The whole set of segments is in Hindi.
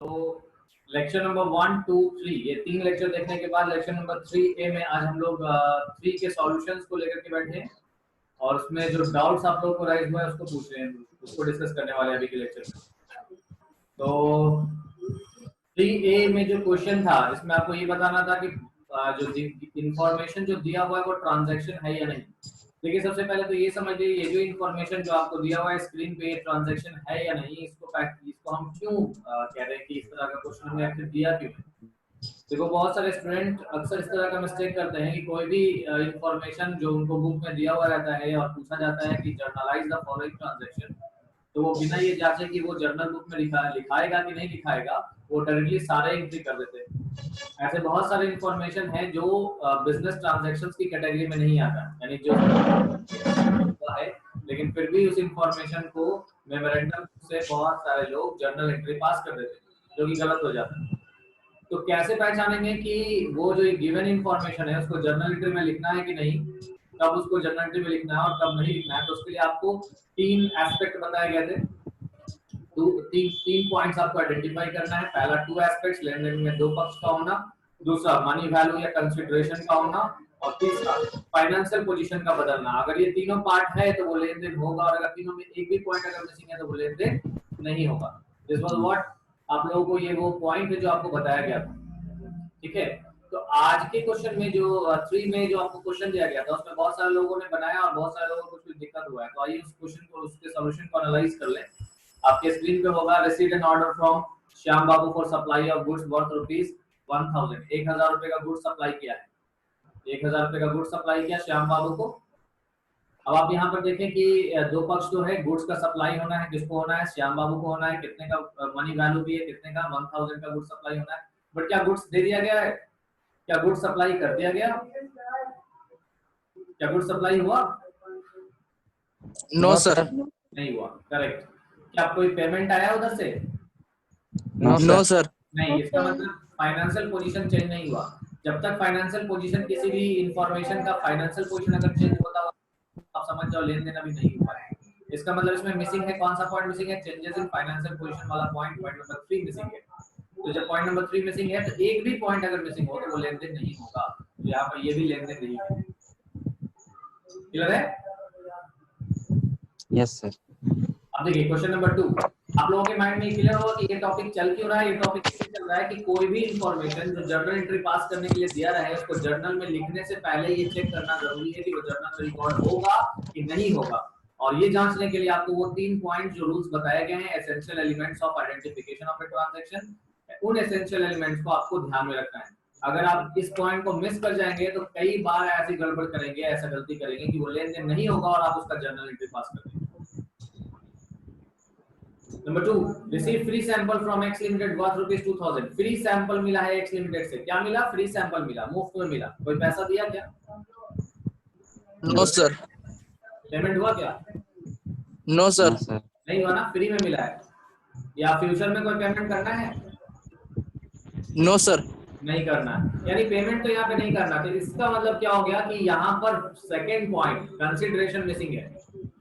तो लेक्चर नंबर 1, 2, 3 ये 3 लेक्चर देखने के बाद लेक्चर नंबर 3A में आज हम लोग 3 के सॉल्यूशंस को लेकर के बैठे हैं और उसमें जो डाउट्स आप लोगों को राइज हुआ है उसको पूछ रहे हैं, उसको डिस्कस करने वाले हैं अभी के लेक्चर में। तो 3A में जो क्वेश्चन था इसमें आपको ये बताना था कि जो इंफॉर्मेशन जो दिया हुआ है वो ट्रांजैक्शन है या नहीं। देखिए सबसे पहले तो ये समझ लीजिए ये जो इन्फॉर्मेशन जो आपको दिया हुआ है स्क्रीन पे ये ट्रांजैक्शन है या नहीं, इसको हम क्यों कह रहे हैं कि इस तरह का क्वेश्चन हमें आखिर दिया क्यों है। देखो बहुत सारे स्टूडेंट अक्सर इस तरह का मिस्टेक करते हैं कि कोई भी इंफॉर्मेशन जो उनको बुक में दिया हुआ रहता है और पूछा जाता है कि जर्नलाइज द फॉलोइंग ट्रांजैक्शन, तो वो बिना ये जांचे कि वो जर्नल बुक में लिखाएगा कि नहीं लिखाएगा वो डायरेक्टली सारे एंट्री कर देते हैं। ऐसे बहुत सारे इंफॉर्मेशन है जो बिजनेस ट्रांजैक्शंस की कैटेगरी में नहीं आता, यानी जो है लेकिन फिर भी उस इंफॉर्मेशन को मेमोरेंडम से बहुत सारे लोग जर्नल एंट्री पास कर देते हैं जो कि गलत हो जाता है। तो कैसे पहचानेंगे कि वो जो गिवन इंफॉर्मेशन है उसको जर्नल एंट्री में लिखना है कि नहीं, कब उसको जर्नल एंट्री में लिखना है और कब नहीं लिखना है। तो उसके लिए आपको 3 एस्पेक्ट बताए गए थे। तीन पॉइंट्स आपको आइडेंटिफाई करना है। पहला 2 एस्पेक्ट्स, लेन देन में 2 पक्ष का होना, दूसरा मनी वैल्यू या कंसीडरेशन का होना और तीसरा फाइनेंशियल पोजीशन का बदलना। अगर ये तीनों पार्ट है तो वो लेन देन होगा और अगर तीनों में एक भी पॉइंट अगर मिसिंग है तो वो लेन देन नहीं होगा। दिस वाज व्हाट आप लोगों को ये वो पॉइंट है जो आपको बताया गया था। ठीक है, तो आज के क्वेश्चन में जो 3 में जो आपको क्वेश्चन दिया गया था उसमें बहुत सारे लोगों ने बनाया और बहुत सारे लोगों को कुछ दिक्कत हुआ है। तो आइए उस क्वेश्चन को उसके सॉल्यूशन को एनालाइज कर लें। आपके स्क्रीन पे होगा receive an order from Shyam Babu for supply of goods worth ₹1000। 1000 रुपए का गुड्स सप्लाई किया है, 1000 रुपए का गुड्स सप्लाई किया श्याम बाबू को। अब आप यहाँ पर देखें कि 2 पक्ष जो है गुड्स का सप्लाई होना है, किसको होना है, श्याम बाबू को होना है। कितने का मनी वैल्यू भी है, कितने का 1000 का गुड्स सप्लाई होना है। बट क्या गुड्स दे दिया गया है, क्या गुड्स सप्लाई कर दिया गया, क्या गुड्स सप्लाई हुआ? No sir. नहीं हुआ, करेक्ट। क्या कोई पेमेंट आया उधर से? No sir. नहीं, इसका मतलब फाइनेंशियल पोजीशन चेंज नहीं हुआ। जब तक फाइनेंशियल पोजीशन किसी भी इंफॉर्मेशन का फाइनेंशियल पोजीशन अगर चेंज होता हुआ आप समझ जाओ लेन देन अभी नहीं हुआ है। इसका मतलब इसमें मिसिंग है, कौन सा पॉइंट मिसिंग है? चेंजेस इन फाइनेंशियल पोजीशन वाला पॉइंट, पॉइंट नंबर 3 मिसिंग है। तो जब पॉइंट नंबर 3 मिसिंग है तो एक भी पॉइंट अगर मिसिंग हो तो वो लेन देन नहीं होगा। तो यहाँ पर ये भी लेन देन नहीं है। क्लियर है? Yes sir. अब देखिए क्वेश्चन नंबर 2, आप लोगों के माइंड में क्लियर होगा कि ये टॉपिक चल क्यों रहा है। ये टॉपिक इसलिए चल रहा है कि कोई भी इंफॉर्मेशन जो जर्नल एंट्री पास करने के लिए दिया रहा है उसको जर्नल में लिखने से पहले ये चेक करना जरूरी है कि वो जर्नल में रिकॉर्ड होगा कि नहीं होगा। और ये जांचने के लिए आपको वो 3 पॉइंट जो रूल्स बताए गए हैं, essential elements of identification of a transaction, उन एसेंशियल एलिमेंट्स को आपको ध्यान में रखना है। अगर आप इस पॉइंट को मिस कर जाएंगे तो कई बार ऐसी गड़बड़ करेंगे, ऐसा गलती करेंगे कि वो लेन देन नहीं होगा और आप उसका जर्नल एंट्री पास कर देंगे। Number 2, receive free sample from x limited worth ₹2000। Free sample मिला है एक्स लिमिटेड से। क्या मिला? फ्री सैंपल मिला, मुफ्त में मिला। कोई पैसा दिया क्या? No sir. पेमेंट हुआ क्या? No sir. नहीं हुआ ना, फ्री में मिला है। या फ्यूचर में कोई पेमेंट करना है? No sir. नहीं करना है, यानी पेमेंट तो यहाँ पे नहीं करना। तो इसका मतलब क्या हो गया कि यहाँ पर सेकेंड पॉइंट कंसिडरेशन मिसिंग है,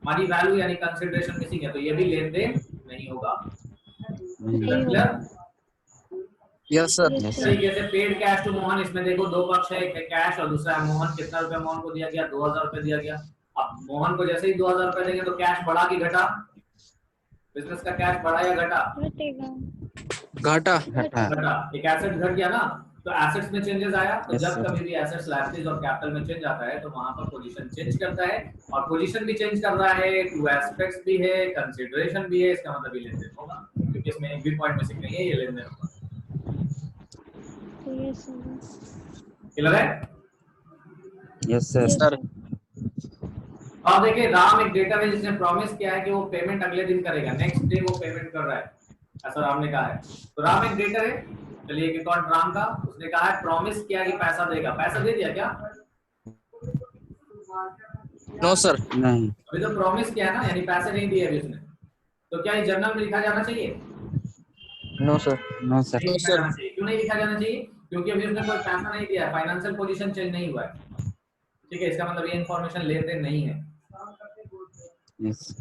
मनी वैल्यू यानी कंसिडरेशन मिसिंग है, तो ये भी लेन देन नहीं होगा। क्लियर? Yes sir. तरीके से पेड कैश टू मोहन, इसमें देखो 2 पक्ष है, एक कैश और दूसरा है मोहन। कितना रुपया मोहन को दिया गया? 2000 रुपए दिया गया। अब मोहन को जैसे ही 2000 रुपए देंगे तो कैश बढ़ा कि घटा? बिजनेस का कैश बढ़ा या घटा? घाटा। घटा। एक एसेट घट गया ना, तो एसेट्स में चेंजेस आया। तो जब कभी भी एसेट्स लायबिलिटीज और कैपिटल में चेंज आता है तो वहां पर पोजीशन चेंज करता है, और पोजीशन भी चेंज कर रहा है, 2 एस्पेक्ट्स भी है, कंसीडरेशन भी है। इसका मतलब ये लेन देन होगा, क्योंकि इसमें एक भी पॉइंट मिसिंग नहीं है, ये लेन देन होगा। क्लियर है? Yes sir. अब देखिए राम एक डेटा है जिसने प्रॉमिस किया है कि वो पेमेंट अगले दिन करेगा, नेक्स्ट डे वो पेमेंट कर रहा है, ऐसा राम ने कहा है। तो राम एक डेटर है। चलिए एक अकाउंट राम का, उसने कहा है प्रॉमिस किया कि पैसा देगा। पैसा दे दिया क्या? No sir. नहीं। अभी तो प्रॉमिस किया है ना, यानी पैसे नहीं दिए अभी उसने। तो क्या ये जर्नल में लिखा जाना चाहिए? No sir. No sir. नहीं लिखा जाना चाहिए। क्यों नहीं लिखा जाना चाहिए? क्योंकि अभी उसने कोई पैसा नहीं दिया, फाइनेंशियल पोजीशन चेंज नहीं हुआ है। ठीक है, इसका मतलब ये इंफॉर्मेशन लेन देन नहीं है। यस।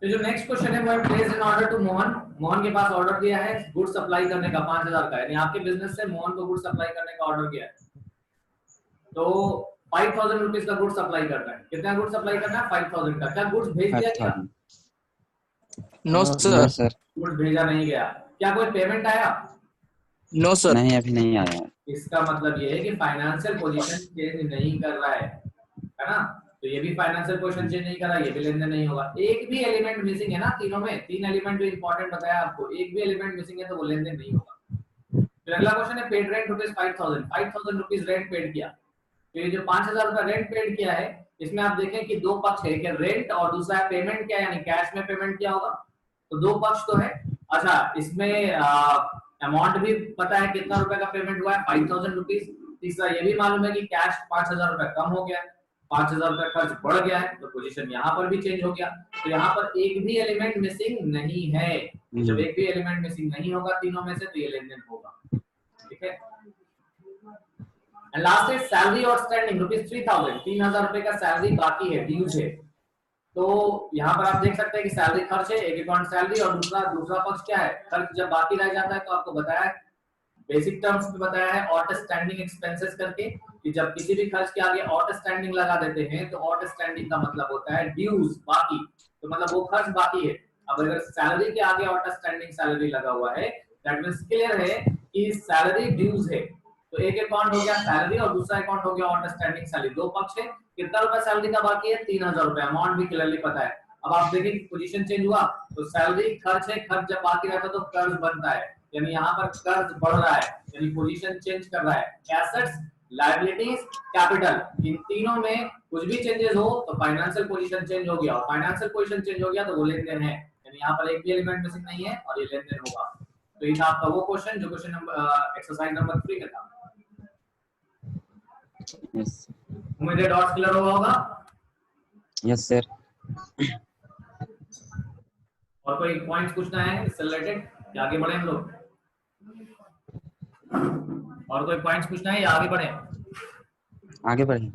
तो जो नेक्स्ट क्वेश्चन है वो है place in order to Mohan. Mohan के पास ऑर्डर दिया है गुड सप्लाई करने का 5000 का, यानी आपके बिजनेस से मोहन को गुड सप्लाई करने का ऑर्डर किया है, तो 5000 रुपीज का गुड सप्लाई करना है। कितना गुड सप्लाई करना है? 5000 का। क्या गुड्स भेज दिया गया? No sir. सर गुड्स भेजा नहीं गया। क्या कोई पेमेंट आया? No sir. नहीं, अभी नहीं आया। इसका मतलब ये है कि फाइनेंशियल पोजीशन चेंज नहीं कर रहा है ना? तो ये भी फाइनेंशियल पोजीशन चेंज नहीं कर रहा, ये भी लेन देन नहीं होगा। एक भी एलिमेंट मिसिंग है ना तीनों में, तीन एलिमेंट जो इंपॉर्टेंट बताया आपको, एक भी एलिमेंट मिसिंग है तो वो लेन देन नहीं होगा। फिर अगला क्वेश्चन है paid rent rupees 5000 rupees rent paid किया। तो ये जो 5000 का रेंट पेड किया है, इसमें आप देखें कि दो पक्ष है, एक रेंट और दूसरा है पेमेंट किया, यानी कैश में पेमेंट किया होगा। तो दो पक्ष तो है। अच्छा, इसमें अमाउंट भी पता है कितना रुपए का पेमेंट हुआ है, 5000 रुपीज। तीसरा ये भी मालूम है कि कैश 5000 रुपए कम हो गया, 5000 रुपए खर्च बढ़ गया है, तो पोजीशन यहाँ पर भी चेंज हो गया। तो यहाँ पर एक भी एलिमेंट मिसिंग नहीं है। जब एक भी एलिमेंट मिसिंग नहीं होगा तीनों में से, तो ये लेन देन होगा। ठीक है। लास्ट है सैलरी आउटस्टैंडिंग रुपीज 3000 रुपए का सैलरी बाकी है, ड्यूज है। तो यहाँ पर आप देख सकते हैं कि सैलरी खर्च है, एक अकाउंट सैलरी, और दूसरा पक्ष क्या है, खर्च। जब बाकी रह जाता है तो आपको बताया है, बेसिक टर्म्स में बताया है आउटस्टैंडिंग एक्सपेंसेस करके, कि जब किसी भी खर्च के आगे आउटस्टैंडिंग लगा देते हैं तो आउटस्टैंडिंग का मतलब होता है ड्यूज, बाकी। तो मतलब वो खर्च बाकी है। अब अगर सैलरी के आगे आउटस्टैंडिंग सैलरी लगा हुआ है, दैट मींस क्लियर है कि सैलरी ड्यूज है। तो एक अकाउंट हो गया सैलरी और दूसरा अकाउंट हो गया आउटस्टैंडिंग सैलरी, दो पक्ष है। कितना रुपया सैलरी का बाकी है? 3000 रुपए। अमाउंट भी क्लियरली पता है। अब आप देखिए पोजीशन चेंज हुआ, तो सैलरी खर्च है, खर्च जब बाकी रहता है तो कर्ज बनता है, यानी यहाँ पर कर्ज बढ़ रहा है, यानी पोजीशन चेंज कर रहा है। एसेट्स, लायबिलिटीज, कैपिटल, इन तीनों में कुछ भी चेंजेस हो तो फाइनेंशियल पोजीशन चेंज हो गया, और फाइनेंशियल पोजीशन चेंज हो गया तो वो लेन देन है, यानी यहाँ पर एक भी एलिमेंट मिसिंग नहीं है और ये लेन देन होगा। तो ये था आपका वो क्वेश्चन जो क्वेश्चन नंबर एक्सरसाइज नंबर 3 में था। यस। उम्मीद है डॉट्स क्लियर हुआ होगा। Yes sir. और कोई पॉइंट्स पूछना है इससे रिलेटेड या आगे बढ़े हम लोग? और कोई पॉइंट्स पूछना है या आगे बढ़े? आगे बढ़े।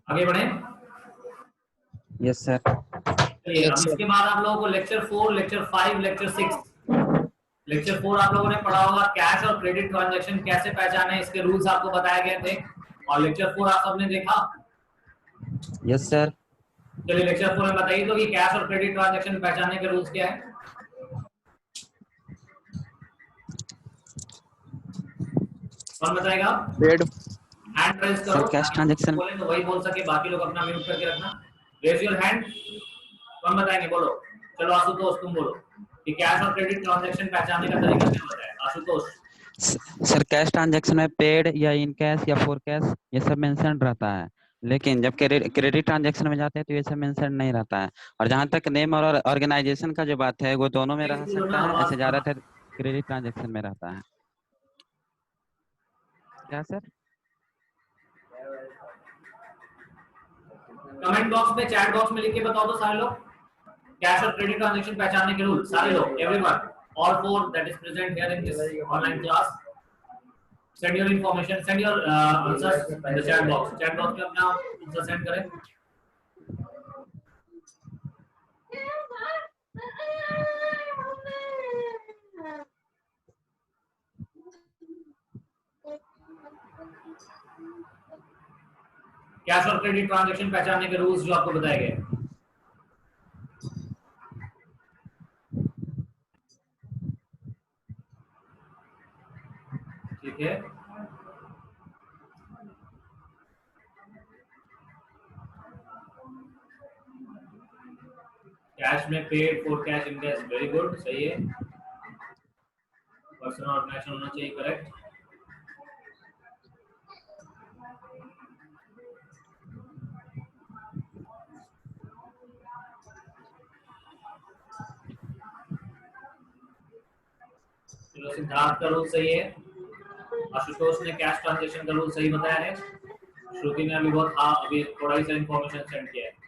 आगे बढ़े। Yes sir. चलिए, अब इसके बाद आप लोगों को लेक्चर 4, लेक्चर 5, लेक्चर 6। लेक्चर 4 आप लोगों ने पढ़ा होगा कैश और क्रेडिट ट्रांजैक्शन कैसे पहचाने, इसके रूल्स आपको बताए गए थे, और लेक्चर 4 आप सबने देखा। Yes sir. चलिए लेक्चर 4 में बताइए तो कि कैश और क्रेडिट ट्रांजैक्शन पहचानने के रूल्स क्या है? कौन बताएगा? पेड हैंड रेज करो। कैश ट्रांजैक्शन बोले तो वही बोल सके, बाकी लोग अपना म्यूट करके रखना। Raise your hand. कौन बताएंगे? बोलो। चलो आशुतोष तुम बोलो कि कैश और क्रेडिट ट्रांजैक्शन पहचानने का तरीका क्या होता है? आशुतोष। सर कैश ट्रांजैक्शन में पेड या इन कैश या फॉर कैश ये सब मेंशन रहता है, लेकिन जब क्रेडिट ट्रांजैक्शन में जाते हैं तो ये सब मेंशन नहीं रहता है। और जहां तक नेम और ऑर्गेनाइजेशन का जो बात है वो दोनों में रह सकता है, ऐसे ज्यादातर क्रेडिट ट्रांजैक्शन में रहता है। क्या सर? कमेंट बॉक्स में, चैट बॉक्स में लिख के बताओ तो सारे लोग, कैश और क्रेडिट ट्रांजैक्शन पहचानने के रूल। सारे लोग, everyone, all four that is present here in this online class, send your information, send your answers in the chat box। chat box में अपना आंसर सेंड करें। कैश और क्रेडिट ट्रांजैक्शन पहचानने के रूल्स जो आपको बताए गए। ठीक है, कैश में paid, for cash, in cash, very good, सही है। पर्सनल ऑर्गेनाइजेशन होना चाहिए, करेक्ट। चलो सिद्धार्थ का रूल सही है, आशुतोष ने कैश ट्रांजैक्शन का रूल सही बताया है, श्रुति ने अभी बहुत अभी थोड़ा ही सा इंफॉर्मेशन सेंड किया है।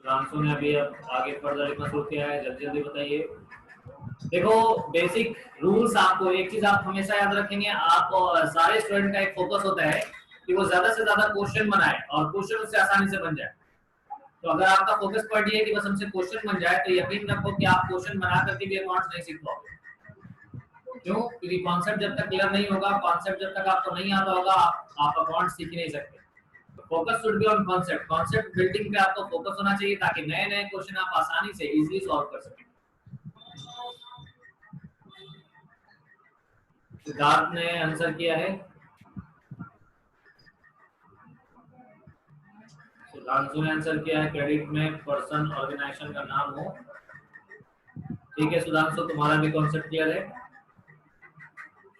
सुधांशु ने अभी अब आगे फर्दर लिखना शुरू किया है, जल्दी जल्दी बताइए। देखो बेसिक रूल्स, आपको एक चीज आप हमेशा याद रखेंगे, आप सारे स्टूडेंट का एक फोकस होता है कि वो ज्यादा से ज्यादा क्वेश्चन बनाए और क्वेश्चन उससे आसानी से बन जाए। तो अगर आपका फोकस पॉइंट ये है कि बस हमसे क्वेश्चन बन जाए, तो यकीन रखो कि आप क्वेश्चन बना करके भी अकाउंट्स नहीं सीख पाओगे। क्यों? क्योंकि कॉन्सेप्ट जब तक क्लियर नहीं होगा, कॉन्सेप्ट जब तक आपको नहीं आता होगा, आप अकाउंट सीख ही नहीं सकते। Focus should be on concept, concept building पे आपको फोकस होना चाहिए ताकि नए नए क्वेश्चन आप आसानी से इजीली सॉल्व कर सकें। सिद्धार्थ ने आंसर किया है, सुधांशु ने आंसर किया है, क्रेडिट में पर्सन ऑर्गेनाइजेशन का नाम हो। ठीक है सुधांशु, तुम्हारा भी कॉन्सेप्ट क्लियर है,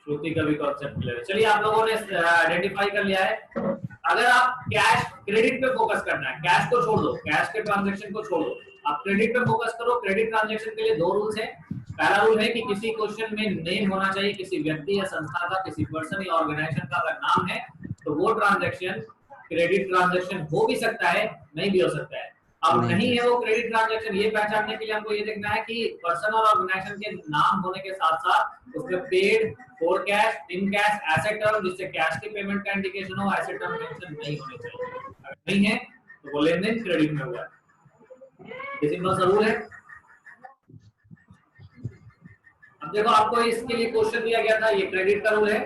श्रुति का भी कॉन्सेप्ट क्लियर है। चलिए आप लोगों ने आइडेंटिफाई कर लिया है। अगर आप कैश क्रेडिट पे फोकस करना है, कैश को छोड़ दो, कैश के ट्रांजैक्शन को छोड़ दो, आप क्रेडिट पे फोकस करो। क्रेडिट ट्रांजैक्शन के लिए दो रूल्स है। पहला रूल है कि किसी क्वेश्चन में नेम होना चाहिए, किसी व्यक्ति या संस्था का, किसी पर्सन या ऑर्गेनाइजेशन का अगर नाम है तो वो ट्रांजैक्शन क्रेडिट ट्रांजैक्शन हो भी सकता है, नहीं भी हो सकता है। अब नहीं है वो क्रेडिट ट्रांजैक्शन, ये पहचानने के लिए हमको ये देखना है कि पर्सन और ऑर्गेनाइजेशन के नाम होने के साथ साथ उसमें paid, for cash, in cash, asset term, जिससे कैश के पेमेंट का इंडिकेशन हो, एसेट टर्म मेंशन नहीं होने चाहिए। अगर नहीं है तो वो लेनदेन क्रेडिट में हुआ है। ये सिंपल सा रूल है। अब देखो आपको इसके लिए क्वेश्चन दिया गया था, ये क्रेडिट का रूल है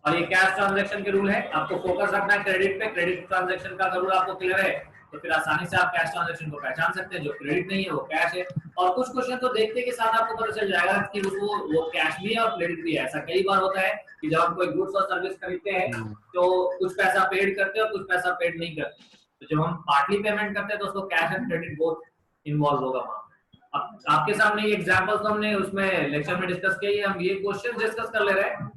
और ये कैश ट्रांजैक्शन के रूल है। आपको फोकस रखना है क्रेडिट पे। क्रेडिट ट्रांजैक्शन का रूल आपको क्लियर है तो फिर आसानी से आप कैश ट्रांजैक्शन को पहचान सकते हैं। जो क्रेडिट नहीं है वो कैश है। और कुछ क्वेश्चन तो देखते के साथ आपको पता चल जाएगा कि वो कैश भी है और क्रेडिट भी है। ऐसा कई बार होता है कि जब हम कोई गुड्स और सर्विस खरीदते हैं तो कुछ पैसा पेड करते हैं और कुछ पैसा पेड नहीं करते। तो जब हम पार्टली पेमेंट करते हैं तो उसको cash and credit both involve होगा वहां। अब आपके सामने ये एग्जांपल्स तो हमने उसमें लेक्चर में डिस्कस किए, हम ये क्वेश्चन डिस्कस कर ले रहे हैं।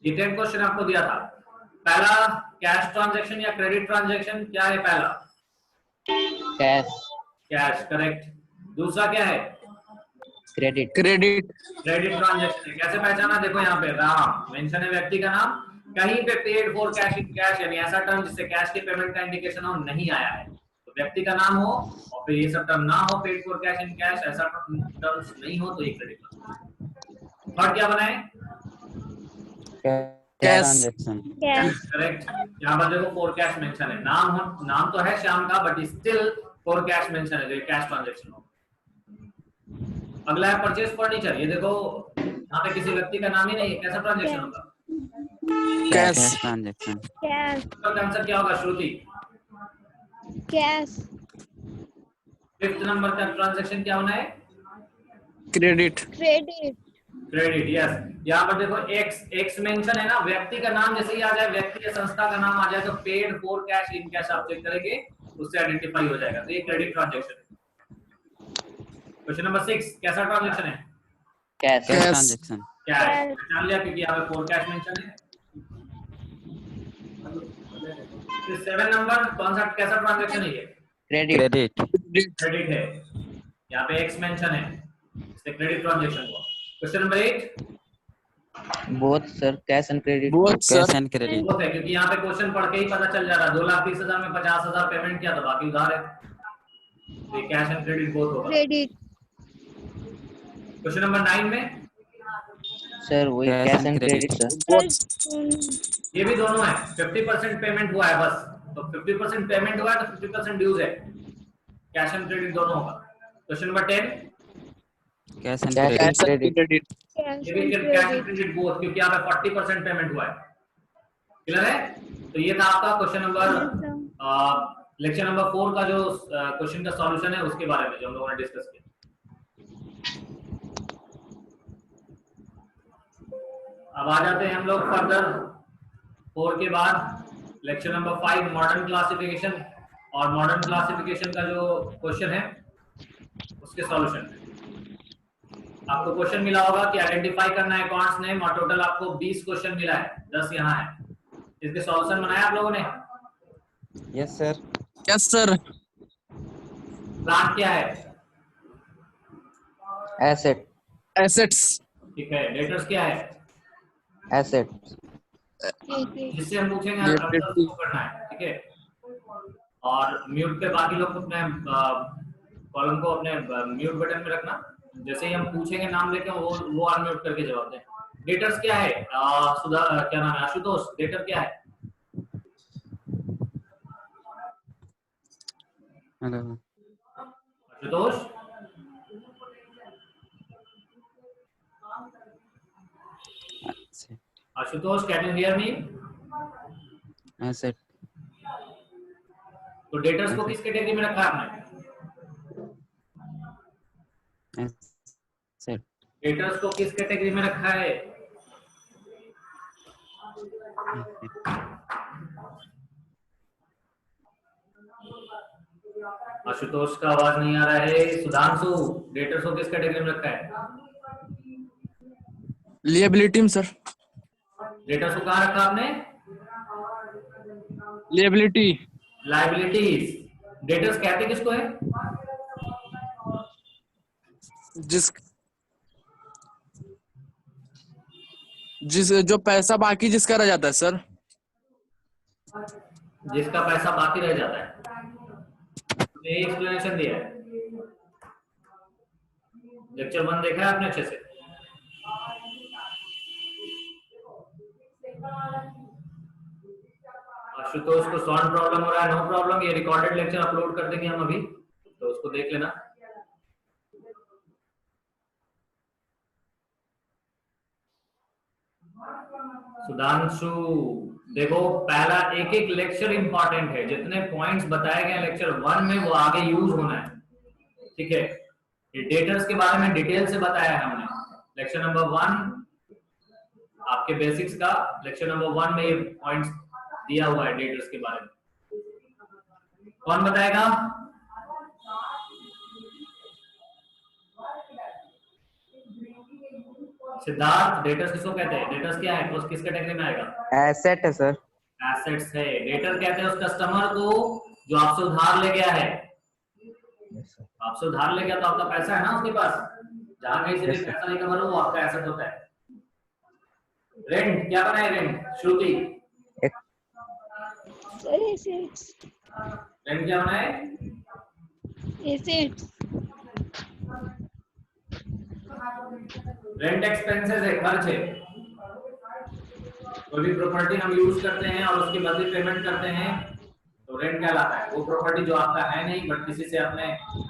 ये 10 क्वेश्चन आपको दिया था। पहला कैश ट्रांजैक्शन या क्रेडिट ट्रांजैक्शन, क्या है पहला? कैश। Cash, correct. दूसरा क्या है? क्रेडिट। क्रेडिट ट्रांजैक्शन है। कैसे पहचाना? देखो यहाँ पे राम मेंशन है, व्यक्ति का नाम, कहीं पे paid for cash in cash यानी ऐसा टर्म जिससे कैश के पेमेंट का इंडिकेशन हो नहीं आया है। तो व्यक्ति का नाम हो और फिर ये सब टर्म ना हो, paid for cash in cash, ऐसा टर्म्स नहीं हो तो ये क्रेडिट ट्रांजैक्शन। थर्ड क्या बनाए? कैश। करेक्ट। यहाँ पर देखो फॉर कैश मेंशन है, नाम तो है श्याम का but still for cash mention है, जो कैश ट्रांजैक्शन हो। अगला है परचेज फर्नीचर। ये देखो यहाँ पे किसी व्यक्ति का नाम ही नहीं है, कैसा ट्रांजैक्शन होगा? Cash transaction. इसका आंसर क्या होगा श्रुति? कैश। फिफ्थ नंबर का ट्रांजैक्शन क्या होना है? क्रेडिट। Credit, yes. यहाँ पर देखो एक्स मेंशन है ना, व्यक्ति का नाम जैसे ही आ जाए, व्यक्ति या संस्था का नाम आ जाए तो paid for cash in cash आप चेक करेंगे, उससे आइडेंटिफाई हो जाएगा। तो ये क्रेडिट ट्रांजैक्शन है। क्वेश्चन नंबर 6 कैसा ट्रांजैक्शन है? Cash transaction. कैश जान लिया क्योंकि यहाँ पे फॉर कैश मेंशन है। फिर 7 नंबर कौन सा, कैसा ट्रांजैक्शन है ये? क्रेडिट है। यहाँ पे एक्स मेंशन है, इससे क्रेडिट ट्रांजैक्शन हुआ। Question number 8। Both sir, cash and credit. Cash and credit. Both है क्योंकि यहाँ पे क्वेश्चन पढ़ के ही पता चल जा रहा है। 2,30,000 में 50,000 पेमेंट किया तो बाकी उधार है। तो ये कैश एंड क्रेडिट बोथ होगा। क्वेश्चन नंबर 9 में सर वही कैश एंड क्रेडिट सर। ये भी दोनों है। 50% पेमेंट हुआ है बस, तो 50% पेमेंट हुआ है तो 50% ड्यूज है। कैश एंड क्रेडिट दोनों होगा। Question number 10 cash and credit. ये भी कैश एंड क्रेडिट बोथ, क्योंकि यहाँ पे 40% पेमेंट हुआ है। क्लियर है? तो ये था आपका क्वेश्चन नंबर लेक्चर नंबर 4 का जो क्वेश्चन का सॉल्यूशन है उसके बारे में जो हम लोगों ने डिस्कस किया। अब आ जाते हैं हम लोग फर्दर 4 के बाद लेक्चर नंबर 5 मॉडर्न क्लासिफिकेशन। और मॉडर्न क्लासिफिकेशन का जो क्वेश्चन है उसके सॉल्यूशन। आपको क्वेश्चन मिला होगा कि आइडेंटिफाई करना है अकाउंट्स नेम, और टोटल आपको 20 क्वेश्चन मिला है, 10 यहाँ है। इसके सॉल्यूशन बनाया आप लोगों ने? Yes sir. प्लांट क्या है? एसेट्स। ठीक है। डेटर्स क्या है? एसेट्स। जिससे हम पूछेंगे Liability. आपको करना है, ठीक है। और म्यूट पे बाकी लोग अपने कॉलम को अपने म्यूट बटन में रखना। जैसे ही हम पूछेंगे नाम लेके वो अनम्यूट करके जवाब दें। डेटर्स क्या है? सुधा क्या नाम है? आशुतोष, डेटर क्या है? Hello Ashutosh, Ashutosh, can you hear me? Asset तो डेटर्स को किस कैटेगरी में रखा है आपने? एसेट डेटर्स को किस कैटेगरी में रखा है? आशुतोष का आवाज नहीं आ रहा है। सुधांशु, डेटर्स को किस कैटेगरी में रखा है? Liability में सर. डेटर्स को कहाँ रखा आपने? Liability. लाइबिलिटीज। डेटर्स कहते किसको है? जिस जो पैसा बाकी जिसका रह जाता है सर. जिसका पैसा बाकी रह जाता है। ये एक्सप्लेनेशन दिया है। लेक्चर 1 देखा है आपने अच्छे से? आशुतोष को साउंड प्रॉब्लम हो रहा है। नो प्रॉब्लम, ये रिकॉर्डेड लेक्चर अपलोड कर देंगे हम अभी, तो उसको देख लेना। सुधांशु, देखो पहला एक एक लेक्चर इंपॉर्टेंट है। जितने पॉइंट्स बताए गए लेक्चर 1 में वो आगे यूज होना है, ठीक है। ये डेटर्स के बारे में डिटेल से बताया है हमने लेक्चर नंबर 1 आपके बेसिक्स का। लेक्चर नंबर 1 में ये पॉइंट्स दिया हुआ है डेटर्स के बारे में। कौन बताएगा? सिद्धार्थ, डेटर्स किसको कहते हैं? डेटर्स क्या है? किस कैटेगरी में आएगा? एसेट है सर. एसेट्स है। डेटर कहते हैं उस कस्टमर को जो आपसे उधार ले गया है। आपसे उधार ले गया तो आपका पैसा है ना उसके पास, जहां कहीं से भी पैसा नहीं कमा लो वो आपका एसेट होता है। रेंट क्या बनाए? रेंट श्रुति, रेंट क्या बनाए? रेंट एक्सपेंसेस है, खर्च है। कोई भी प्रॉपर्टी हम यूज करते हैं और उसकी मंथली पेमेंट करते हैं तो रेंट कहलाता है। वो प्रॉपर्टी जो आपका है नहीं बट किसी से आपने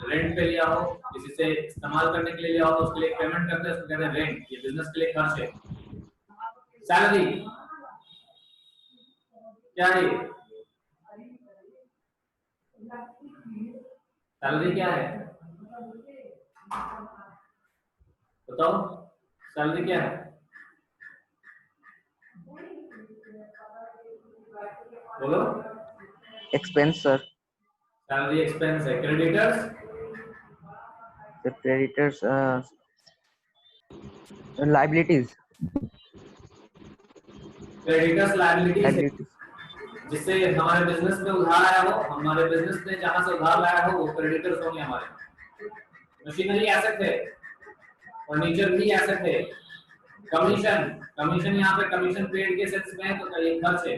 रेंट पे लिया हो, किसी से इस्तेमाल करने के लिए लिया हो तो उसके लिए पेमेंट करते हैं, उसको कहते हैं रेंट। ये बिजनेस के लिए खर्च है। सैलरी क्या है? सैलरी क्या है बताओ? सैलरी क्या है? बोलो। Expense sir. सैलरी एक्सपेंस है। Creditors? Creditors liabilities. Creditors liabilities, जिससे हमारे बिजनेस में उधार आया हो, हमारे बिजनेस में जहां से उधार लाया हो वो क्रेडिटर्स होंगे हमारे। मशीनरी एसेट है, फर्नीचर भी एसेट है। कमीशन, कमीशन यहाँ पे कमीशन पेड के सेंस में है तो ये खर्च है।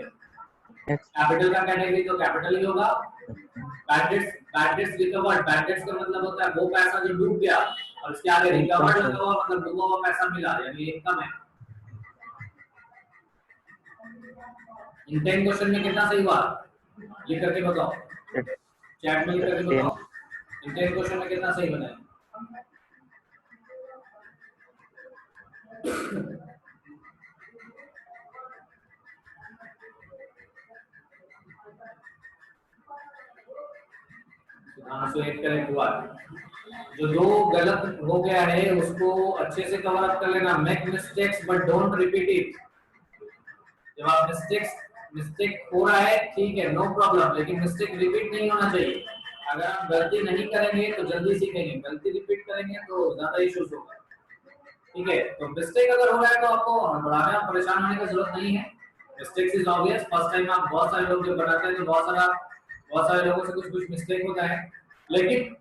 कैपिटल का कैटेगरी तो कैपिटल ही होगा। Bad debts recovered, bad debts का मतलब होता है वो पैसा जो डूब गया और इसके आगे रिकवर्ड लगा हुआ मतलब डूबा हुआ पैसा मिला, यानी इनकम है। इन 10 क्वेश्चन में कितना सही हुआ लिख करके बताओ, चैट में लिख करके बताओ। इन 10 क्वेश्चन में कितना सही बना है? आंसर एक करेक्ट हुआ। जो दो गलत हो गया है उसको अच्छे से कवर अप कर लेना। Make mistakes but don't repeat it. जब आप मिस्टेक हो रहा है ठीक है, नो प्रॉब्लम, लेकिन मिस्टेक रिपीट नहीं होना चाहिए। अगर आप गलती नहीं करेंगे तो जल्दी सीखेंगे, गलती रिपीट करेंगे तो ज्यादा इश्यूज होगा, ठीक है। तो मिस्टेक अगर हो रहा है तो आपको हड़बड़ाने और परेशान होने की जरूरत नहीं है। Mistakes is obvious. First time आप बहुत सारे लोग जब बनाते हैं तो बहुत सारे लोगों से कुछ मिस्टेक होता है, लेकिन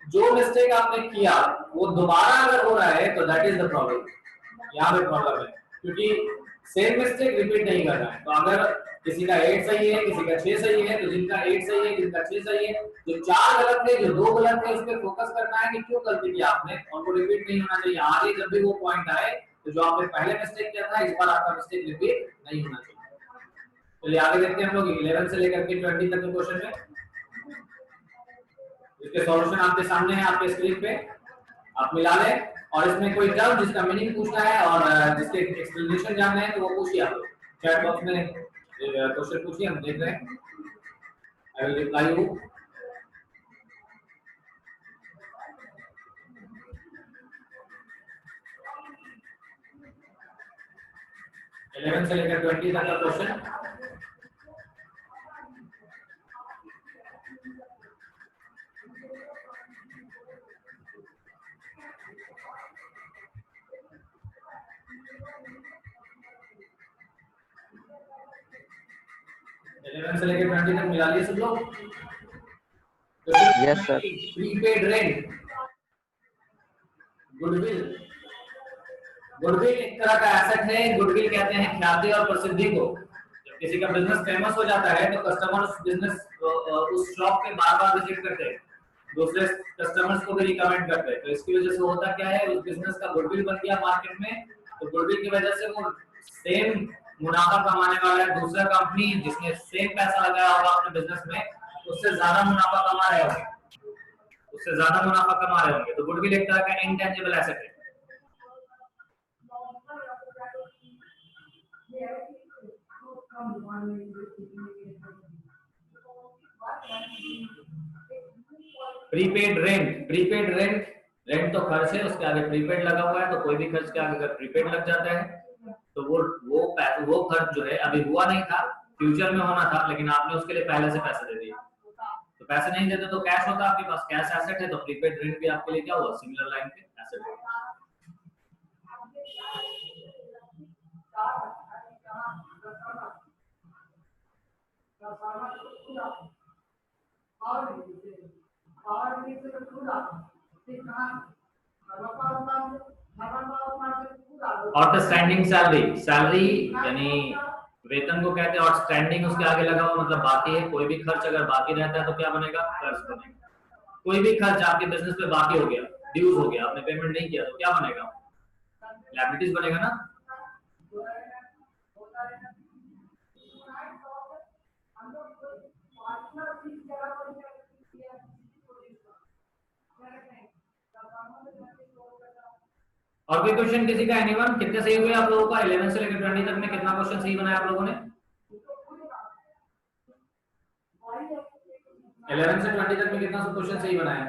जो मिस्टेक आपने किया वो दोबारा अगर हो रहा है तो दैट इज द प्रॉब्लम। यहाँ पे प्रॉब्लम है, क्योंकि सेम मिस्टेक रिपीट नहीं करना है। तो अगर किसी का 8 सही है, किसी का 6 सही है, तो जिनका 8 सही है, जिनका 6 सही है, जो 4 गलत थे, जो 2 गलत थे, उस पे फोकस करना है कि क्यों गलती की आपने, और वो रिपीट नहीं होना चाहिए। आगे जब भी वो पॉइंट आए तो जो आपने पहले मिस्टेक किया था, इस बार आपका मिस्टेक रिपीट नहीं होना चाहिए। चलिए आगे देखते हैं हम लोग 11 से लेकर के 20 तक के क्वेश्चन में। इसके सॉल्यूशन आपके सामने है, आपके स्क्रीन पे, आप मिला लें। और इसमें कोई टर्म जिसका मीनिंग पूछना है और जिसके एक्सप्लेनेशन जानना है तो वो पूछिए आप लोग चैट बॉक्स में, क्वेश्चन पूछिए, हम देख रहे हैं। I will reply you. Eleven से लेकर 20 तक का क्वेश्चन। से लेकर 20 तक मिला लिए सब लोग? Yes, sir. Prepaid rent, goodwill. Goodwill एक तरह का एसेट है। गुडविल कहते हैं ख्याति और प्रसिद्धि को। जब किसी का बिजनेस फेमस हो जाता है तो कस्टमर उस बिजनेस उस शॉप पे बार-बार विजिट करते हैं, दूसरे कस्टमर्स को भी रिकमेंड करते हैं। तो इसकी वजह से होता क्या है, उस बिजनेस का गुडविल बन गया मार्केट में। तो गुडविल की वजह से वो सेम मुनाफा कमाने वाला है, दूसरा कंपनी जिसने सेम पैसा लगाया होगा अपने बिजनेस में, उससे ज्यादा मुनाफा कमा रहे होंगे, उससे ज्यादा मुनाफा कमा रहे होंगे। तो गुडविल एक तरह का इंटेंजिबल एसेट है। Prepaid rent, prepaid rent, rent तो खर्च है, उसके आगे प्रीपेड लगा हुआ है। तो कोई भी खर्च के आगे अगर प्रीपेड लग जाता है तो वो खर्च जो है अभी हुआ नहीं था, फ्यूचर में होना था, लेकिन आपने उसके लिए पहले से पैसे दे दिए। तो पैसे नहीं देते तो कैश होता, आपके पास कैश एसेट है, तो प्रीपेड रेंट भी आपके लिए क्या हुआ, सिमिलर लाइन पे एसेट है। आउटस्टैंडिंग सैलरी, सैलरी यानी वेतन को कहते हैं। आउटस्टैंडिंग उसके आगे लगा हुआ मतलब बाकी है। कोई भी खर्च अगर बाकी रहता है तो क्या बनेगा, कर्ज बनेगा। कोई भी खर्च आपके बिजनेस में बाकी हो गया, ड्यूज हो गया, आपने पेमेंट नहीं किया तो क्या बनेगा, लायबिलिटीज बनेगा ना। और कोई क्वेश्चन किसी का, एनीवन? कितने सही हुए आप लोगों का 11 से लेकर 20 तक में? कितना क्वेश्चन सही बनाया आप लोगों ने 11 से 20 तक में? कितना क्वेश्चन सही बनाया?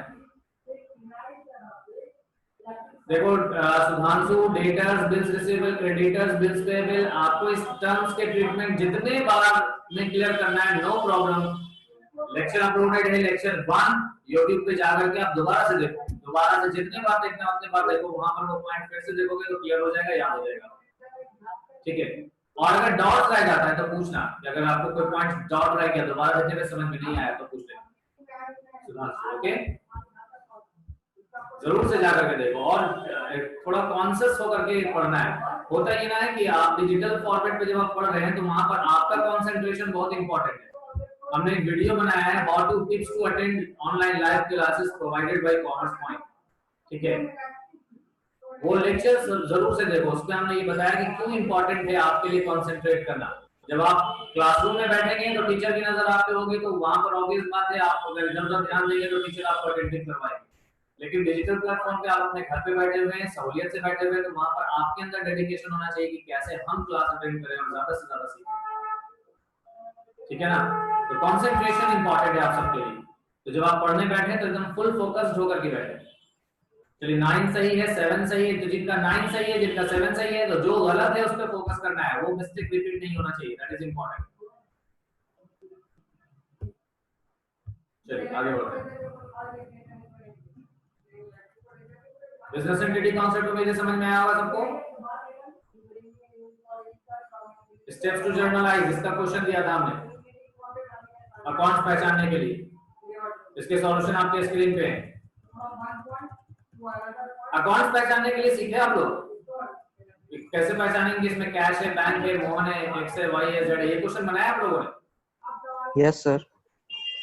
देखो Sudhanshu, debtors, bills receivable, creditors, bills payable, आपको इस टर्म्स के ट्रीटमेंट जितने बार में क्लियर करना है, नो प्रॉब्लम। लेक्चर अपलोडेड है, लेक्चर 1 YouTube पे जाकर के आप दोबारा से देखो, दोबारा से जितने बार देखना उतने बार देखो, वहां पर वो पॉइंट फिर से देखोगे तो क्लियर हो जाएगा, याद हो जाएगा। ठीक है। और अगर डाउट रह जाता है तो पूछना, कि अगर आपको कोई पॉइंट डाउट रह गया, दोबारा देखने में समझ में नहीं आया तो पूछ लेना सुधांशु। ओके, जरूर से जाकर के देखो और थोड़ा कॉन्शियस होकर के पढ़ना है। होता ये ना है कि आप डिजिटल फॉर्मेट पे जब आप पढ़ रहे हैं तो वहां पर आपका कंसंट्रेशन बहुत इंपॉर्टेंट है। हमने एक वीडियो बनाया है, how to tips to attend online live classes provided by Commerce Point. ठीक है, वो लेक्चर जरूर से देखो। उसमें हमने ये बताया कि क्यों इंपॉर्टेंट है आपके लिए कंसंट्रेट करना। जब आप क्लासरूम में बैठेंगे तो टीचर की नजर आप पे होगी, तो वहां पर ऑब्वियस बात है आप अगर इधर-उधर ध्यान देंगे तो टीचर आपको अटेंड करवाएंगे। लेकिन डिजिटल प्लेटफॉर्म पे आप अपने घर पे बैठे हुए हैं, सहूलियत से बैठे हुए हैं, तो वहां पर आपके अंदर डेडिकेशन होना चाहिए कि कैसे हम क्लास अटेंड करें और ज्यादा से ज्यादा सीखें। ठीक है ना। तो कंसंट्रेशन इंपॉर्टेंट है आप सबके लिए। तो जब आप पढ़ने बैठे तो एकदम फुल फोकस्ड होकर के बैठे। चलिए 9 सही है, 7 सही है। तो जिनका 9 सही है, जिनका 7 सही है, तो जो गलत है उस पर फोकस करना है, वो मिस्टेक रिपीट नहीं होना चाहिए, दैट इज इंपॉर्टेंट। चलिए आगे बढ़ते हैं। बिजनेस एंटिटी कॉन्सेप्ट मुझे समझ में आया होगा सबको। स्टेप्स टू जर्नलाइज, इसका क्वेश्चन दिया था हमने अकाउंट्स पहचानने के लिए। इसके सॉल्यूशन आपके स्क्रीन पे हैं। अकाउंट्स पहचानने के लिए सीखे आप लोग कैसे पहचानेंगे इसमें कैश है, बैंक है, मोहन है, एक्स है, वाई है, जेड है? ये क्वेश्चन बनाया आप लोगों ने? Yes, sir.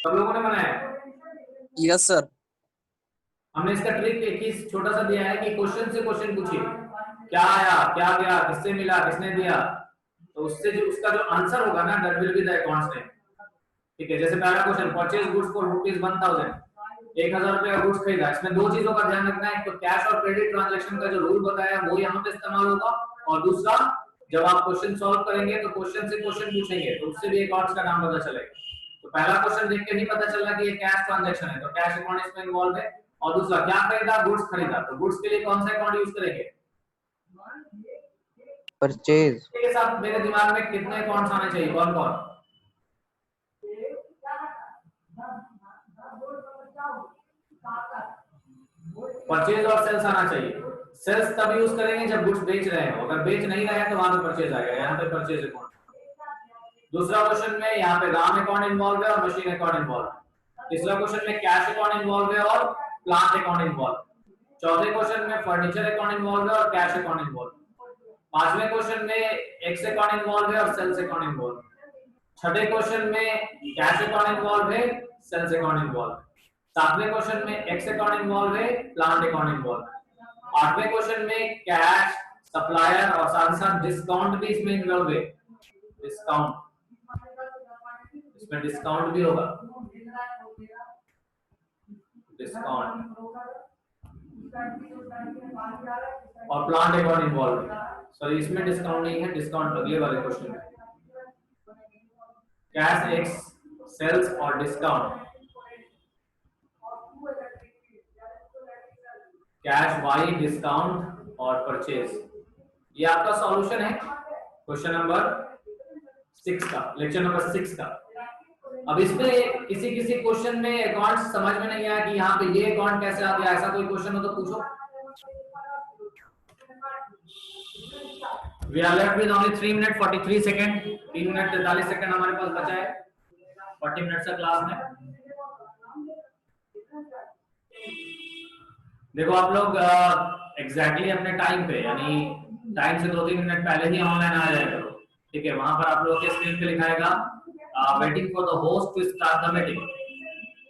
सब लोगों ने बनाया? Yes sir. हमने इसका ट्रिक एक ही छोटा सा दिया है कि क्वेश्चन से क्वेश्चन पूछिए, क्या आया, क्या गया, किससे मिला, किसने दिया, तो उससे जो उसका जो आंसर होगा ना, that will be the accounts name. ठीक है, जैसे पहला क्वेश्चन, परचेज गुड्स फॉर ₹1000, 1000 रुपए का गुड्स खरीदा। इसमें दो चीजों का ध्यान रखना है, एक तो कैश और क्रेडिट ट्रांजैक्शन का जो रूल बताया वो यहाँ पे इस्तेमाल होगा, और दूसरा जब आप क्वेश्चन सॉल्व करेंगे तो क्वेश्चन से क्वेश्चन पूछेंगे तो उससे भी अकाउंट्स का नाम पता चलेगा। तो पहला क्वेश्चन देख के नहीं पता चल रहा कि ये कैश ट्रांजैक्शन है, तो कैश अकाउंट इसमें इन्वॉल्व है। और दूसरा क्या खरीदा, गुड्स खरीदा, तो गुड्स के लिए कौन सा अकाउंट यूज करेंगे? Purchase. इसके साथ मेरे दिमाग में कितने अकाउंट्स आने चाहिए, कौन कौन? परचेज और सेल्स आना चाहिए। सेल्स तब यूज करेंगे जब गुड्स बेच रहे हो, अगर बेच नहीं रहे हैं तो वहां पे परचेज आएगा, यहाँ पे परचेज अकाउंट। दूसरा क्वेश्चन में यहाँ पे राम अकाउंट इन्वॉल्व है और मशीन अकाउंट इन्वॉल्व है। तीसरा क्वेश्चन में कैश अकाउंट इन्वॉल्व है और प्लांट अकाउंट इन्वॉल्व। चौथे क्वेश्चन में फर्नीचर अकाउंट इन्वॉल्व है और कैश अकाउंट इन्वॉल्व। पांचवें क्वेश्चन में एक्स अकाउंट इन्वॉल्व है और सेल्स अकाउंट इन्वॉल्व। छठे क्वेश्चन में कैश अकाउंट इन्वॉल्व है, सेल्स अकाउंट इन्वॉल्व। सातवें क्वेश्चन में एक्स अकाउंट इन्वॉल्व है, प्लांट अकाउंट इन्वॉल्व। आठवें क्वेश्चन में कैश, सप्लायर और साथ साथ डिस्काउंट भी इसमें इन्वॉल्व है। डिस्काउंट, इसमें डिस्काउंट भी होगा, डिस्काउंट और प्लांट अकाउंट इन्वॉल्व है। सॉरी, इसमें डिस्काउंट नहीं है, डिस्काउंट अगले वाले क्वेश्चन में। कैश, एक्स, सेल्स और डिस्काउंट। कैश, वाई, डिस्काउंट और परचेज। ये आपका सॉल्यूशन है क्वेश्चन नंबर 6 का, लेक्चर नंबर 6 का। अब इसमें किसी किसी क्वेश्चन में अकाउंट समझ में नहीं आया कि यहाँ पे ये अकाउंट कैसे आ गया, ऐसा कोई क्वेश्चन हो तो पूछो। We are left with only 3 minutes 43 seconds. 3 minute 43 second हमारे पास बचा है 40 मिनट से क्लास में। देखो आप लोग एग्जैक्टली अपने टाइम पे, यानी टाइम से 2-3 मिनट पहले ही ऑनलाइन आ जाया करो। ठीक है, वहां पर आप लोगों के स्क्रीन पे लिखाएगा waiting for the host to start the meeting.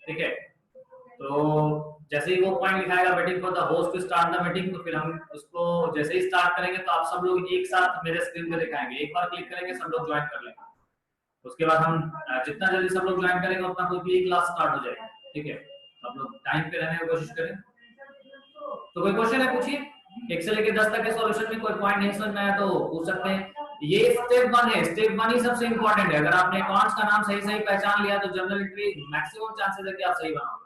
ठीक है, तो जैसे ही वो पॉइंट लिखाएगा waiting for the host to start the meeting, तो फिर हम उसको जैसे ही स्टार्ट करेंगे तो आप सब लोग एक साथ मेरे स्क्रीन पे दिखाएंगे। एक बार क्लिक करेंगे सब लोग ज्वाइन कर लेंगे। उसके बाद हम जितना जल्दी सब लोग ज्वाइन करेंगे उतना कोई क्लास स्टार्ट हो जाएगी। ठीक है, तो आप लोग टाइम पे रहने की कोशिश करें। तो कोई क्वेश्चन है पूछिए, 1 से लेकर 10 तक के सॉल्यूशन में कोई पॉइंट नहीं समझ में आया तो पूछ सकते हैं। ये स्टेप 1 है, स्टेप 1 ही सबसे इंपॉर्टेंट है। अगर आपने अकाउंट्स का नाम सही सही पहचान लिया तो जनरल एंट्री मैक्सिमम चांसेस है कि आप सही बनाओगे।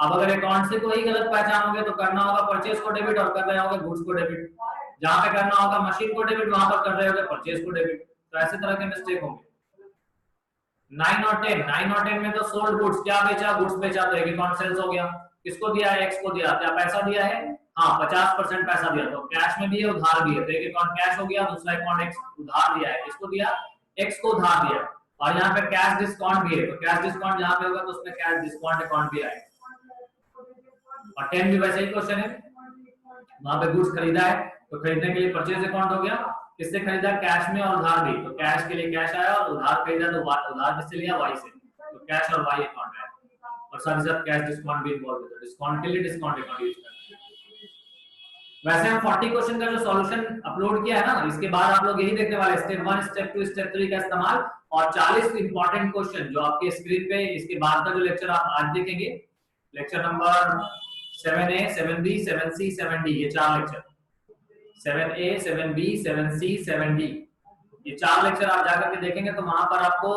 अब अगर अकाउंट से कोई गलत पहचानोगे तो करना होगा परचेज को डेबिट और कर रहे होगे गुड्स को डेबिट। जहां पे करना होगा मशीन को डेबिट वहां पर कर रहे होगे परचेज को डेबिट। तो ऐसे तरह के मिस्टेक होंगे। 9 और 10 में तो सोल्ड गुड्स, क्या बेचा, गुड्स बेचा, तो एक अकाउंट सेल्स हो गया। किसको दिया है, एक्स को दिया। क्या पैसा दिया है, हाँ 50% पैसा दिया, तो कैश में भी है उधार भी है, तो एक अकाउंट कैश हो गया, दूसरा अकाउंट एक्स उधार दिया है। किसको दिया, एक्स को उधार दिया। और यहाँ पे कैश डिस्काउंट भी है, तो कैश डिस्काउंट जहाँ पे होगा तो उसमें कैश डिस्काउंट अकाउंट भी आएगा। और 10 भी वैसे ही क्वेश्चन है, वहां पे गुड्स खरीदा है तो खरीदने के लिए परचेज अकाउंट हो गया। किससे खरीदा, कैश में और उधार भी, तो कैश के लिए कैश आया और उधार खरीदा तो उधार किससे लिया, वाई से, तो कैश और वाई अकाउंट है। और साथ ही साथ कैश डिस्काउंट भी इन्वॉल्व है, डिस्काउंट के लिए डिस्काउंट अकाउंट यूज करते हैं। वैसे हम 40 क्वेश्चन का जो सॉल्यूशन अपलोड किया है ना, इसके बाद आप लोग यही देखने वाले स्टेप 1, स्टेप 2, स्टेप 3 का इस्तेमाल, और 40 इंपॉर्टेंट क्वेश्चन जो आपके स्क्रीन पे इसके बाद का जो लेक्चर आप आज देखेंगे, lecture number 7A, 7B, 7C, 7D, ये 4 lecture, 7A, 7B, 7C, 7D, ये 4 लेक्चर आप जाकर के देखेंगे तो वहां पर आपको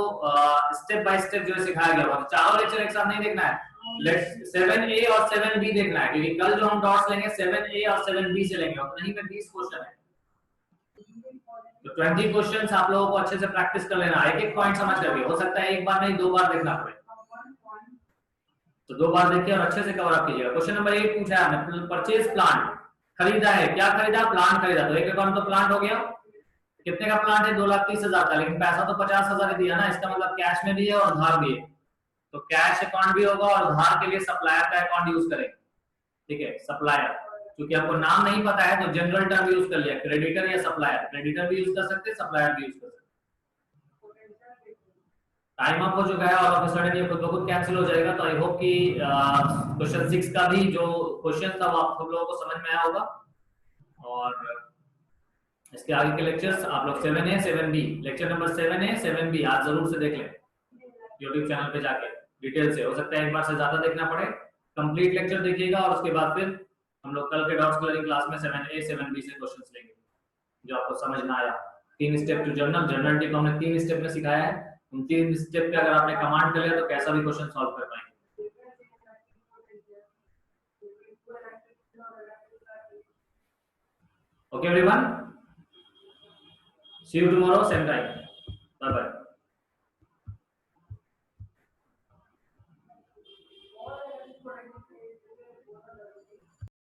स्टेप बाय स्टेप जो है सिखाया गया होगा। चारों लेक्चर एक साथ नहीं देखना है, 7A और 7B देखना है, क्योंकि कल जो हम डॉट्स लेंगे 7A और 7B से लेंगे, और नहीं में 20 क्वेश्चन है, तो 20 क्वेश्चंस आप लोगों को अच्छे से प्रैक्टिस कर लेना, एक एक पॉइंट समझ करके। हो सकता है एक बार नहीं 2 बार देखना पड़े, तो 2 बार देखिए और अच्छे से कवर अप कीजिएगा। क्वेश्चन नंबर 8 पूछा है हमने, परचेज प्लांट, खरीदा है, क्या खरीदा, प्लांट खरीदा, तो एक अकाउंट तो प्लांट हो गया। कितने का प्लांट है, 2,30,000 का, लेकिन पैसा तो 50,000 दिया ना, इसका मतलब कैश में भी है और उधार भी है, तो कैश अकाउंट भी होगा और उधार के लिए सप्लायर का अकाउंट यूज करेंगे। ठीक है, सप्लायर क्योंकि आपको नाम नहीं पता है तो जनरल टर्म यूज कर लिया, क्रेडिटर या सप्लायर। क्रेडिटर भी यूज कर सकते हैं, सप्लायर भी यूज कर सकते हैं। टाइम अप हो चुका है और ऑफ सडन ये खुद ब खुद कैंसिल हो जाएगा। तो आई होप कि क्वेश्चन 6 का भी जो क्वेश्चन था वो आप सब लोगों को समझ में आया होगा। और इसके आगे के लेक्चर्स आप लोग 7A 7B, lecture number 7A 7B आज जरूर से देख लें यूट्यूब चैनल पे जाके डिटेल से। हो सकता है एक बार से ज्यादा देखना पड़े, कंप्लीट लेक्चर देखिएगा और उसके बाद फिर हम लोग कल के डॉट्स कलरिंग क्लास में 7A 7B से क्वेश्चंस लेंगे जो आपको समझ में आया। 3 step to journal, journal tip हमने 3 स्टेप में सिखाया है। उन 3 स्टेप पे अगर आपने कमांड कर लिया तो कैसा भी क्वेश्चन सॉल्व कर पाएंगे। Okay everyone, see you tomorrow same time. Bye bye.